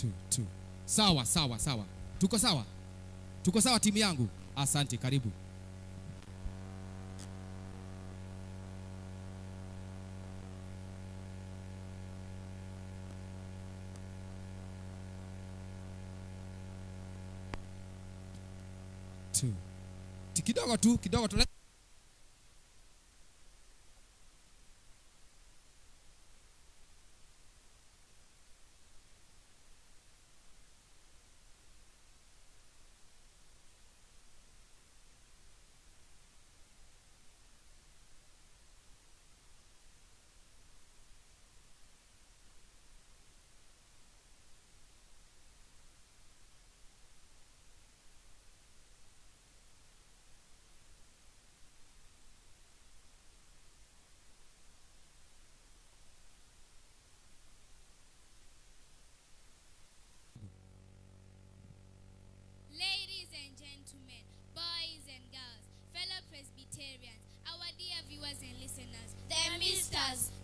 2. Sawa. Tuko sawa? Tuko sawa timu yangu? Asante, karibu. Kidogo tu.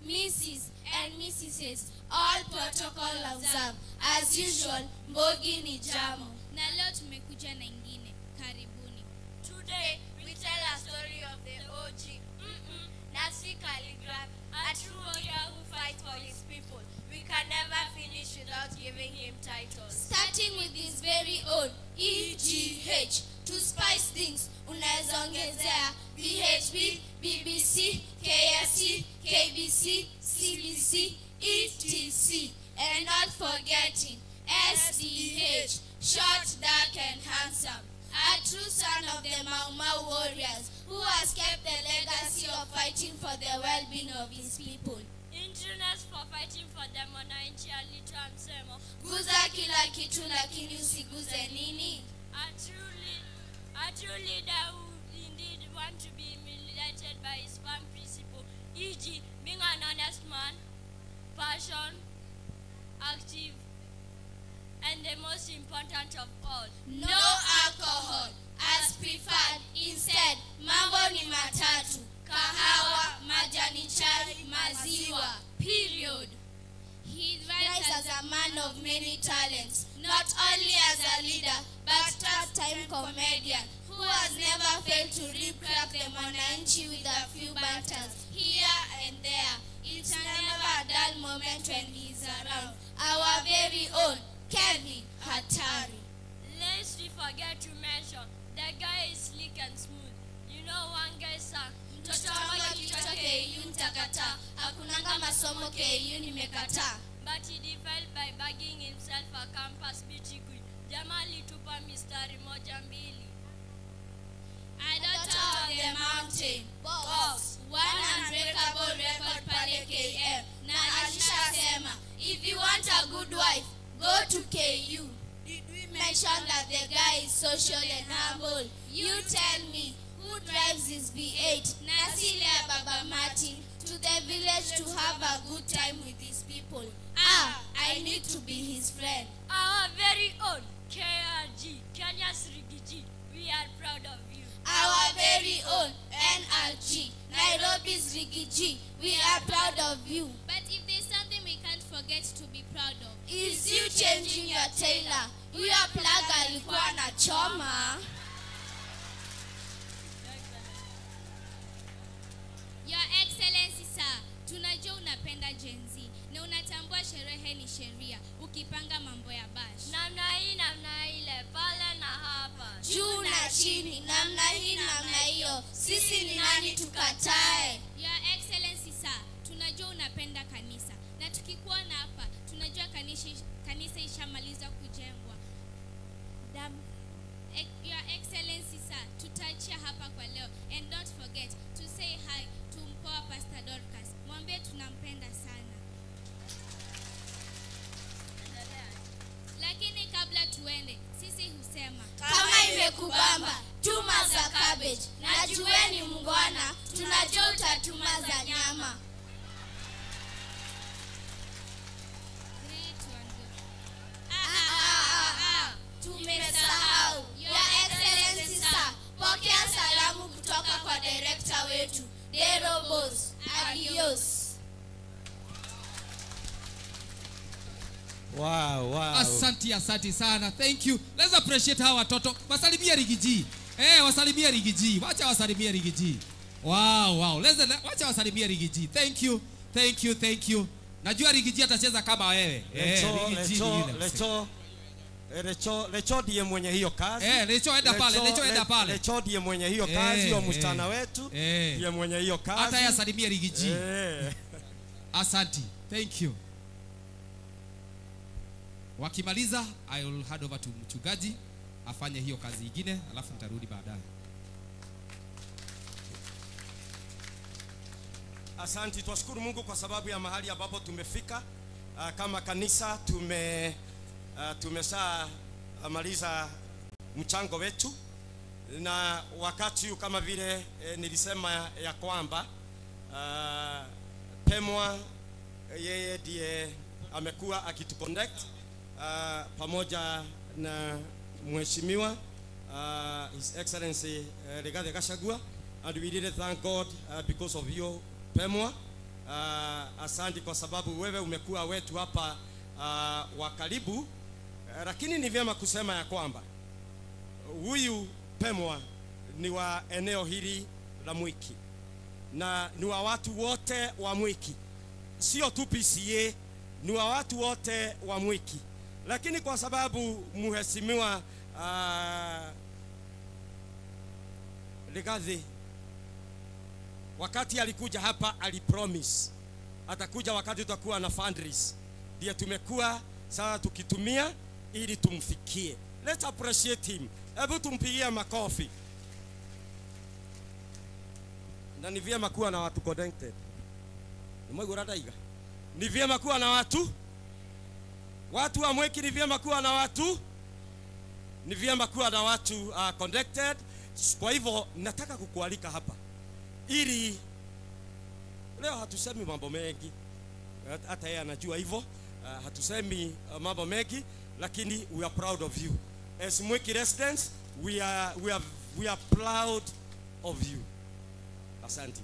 Mrs. and Mrs. all protocol observed. As usual, Mbogi ni Jamo. Na leo tumekuja na ingine. Karibuni. Today, we tell a story of the OG, Nasi Calligraph, a true warrior who fights for his people. We can never finish without giving him titles. Starting with his very own, EGH. To spice things, unaweza ongezea BHB, BBC, KSC, KBC, CBC, ETC, and not forgetting SDH, short, dark, and handsome. A true son of the Mau Mau warriors, who has kept the legacy of fighting for the well-being of his people. Internet for fighting for the mwananchi alitamsema. Guza kila kitu lakini usiguze nini? A true leader who indeed want to be emulated by his firm principle, e.g. being an honest man, passion, active, and the most important of all, no alcohol, as preferred. Instead, mambo ni matatu: kahawa, majani chai, maziwa. Period. He rise as a man of many talents, not only as a leader, but third-time comedian, who has never failed to rip-crack the mwananchi with a few banters here and there. It's never a dull moment when he is around. Our very own Kevin Hatari. Lest we forget to mention, the guy is slick and smooth. You know one guy sang, mtoto wangu kitoto KU nitakataa, hakunanga masomo KU nimekataa. But he defiled by bagging himself a campus beauty queen. Jamaa alitupa mistari moja mbili. A daughter of the mountain, boss, one unbreakable record pale KM. Na alishasema, if you want a good wife, go to KU. Did we mention that the guy is social and humble? You tell me, who drives his V8, Nasile Baba Martin, to the village to have a good time with his people? I need to be his friend. Our very own KRG, Kenya's Rigiji, we are proud of you. Our very own NRG, Nairobi's Rigiji, we are proud of you. But if there's something we can't forget to be proud of, is you changing your tailor. Your plug alikuwa na choma. Your Excellency sir, tunajua unapenda Gen Z na unatambua sherehe ni sheria ukipanga mambo ya bash. Namna hii namna ile, pale na hapa, juu na chini, namna hii namna hiyo. Sisi ni nani tukatae? Your Excellency sir, tunajua unapenda kanisa na tukikuona hapa tunajua kanisa ishamaliza kujengwa. Your Excellency sir, tutaachia hapa kwa leo, and don't forget to say hi to mpoa Pastor Dorcas. Mwambie tunampenda sana. Lakini kabla tuende, sisi husema kama imekubamba tuma za cabbage, na jueni mngwana tunajua utatuma za nyama. Tumesahau. Your Excellency sir, pokea salamu kutoka kwa director wetu Dero Boss. Adios. Wow. Asante sana. Thank you. Let's appreciate hawa watoto. Wasalimie Rigiji. Wasalimie Rigiji. Wacha wasalimie Rigiji. Wow. Wacha wasalimie Rigiji. Thank you. Najua Rigiji atacheza kama wewe. Lecho ndiye mwenye hiyo kazi. Lecho enda pale. Lecho ndiye mwenye hiyo kazi, wa msichana wetu. Ndiye mwenye hiyo kazi. Hata yeye asalimie Rigiji. Asante. Thank you. Wakimaliza, I will hand over to mchungaji afanye hiyo kazi nyingine, alafu nitarudi baadaye. Asante, twashukuru Mungu kwa sababu ya mahali ambapo tumefika. Kama kanisa tumesha maliza mchango wetu, na wakati kama vile nilisema ya kwamba Pemwa yeye ndiye amekuwa akituconnect pamoja na mheshimiwa His Excellency Rigathi Gachagua, and we really thank God because of you Pemwa. Asante kwa sababu wewe umekuwa wetu hapa wa karibu, lakini ni vyema kusema ya kwamba huyu Pemwa ni wa eneo hili la Mwiki na ni wa watu wote wa Mwiki, sio tu PCA, ni wa watu wote wa Mwiki. Lakini kwa sababu mheshimiwa Rigathi wakati alikuja hapa alipromise atakuja wakati tutakuwa na fundraise, ndio tumekuwa sasa tukitumia ili tumfikie. Let's appreciate him. Hebu tumpigie makofi. Na ni vyema kuwa na watu connected. Ni vyema kuwa na watu wa Mwiki, ni vyema kuwa na watu, ni vyema kuwa na watu connected. Kwa hivyo nataka kukualika hapa ili leo hatusemi mambo mengi, hata yeye anajua hivyo. Hatusemi mambo mengi, lakini we are proud of you as Mwiki residents. We are proud of you. Asante.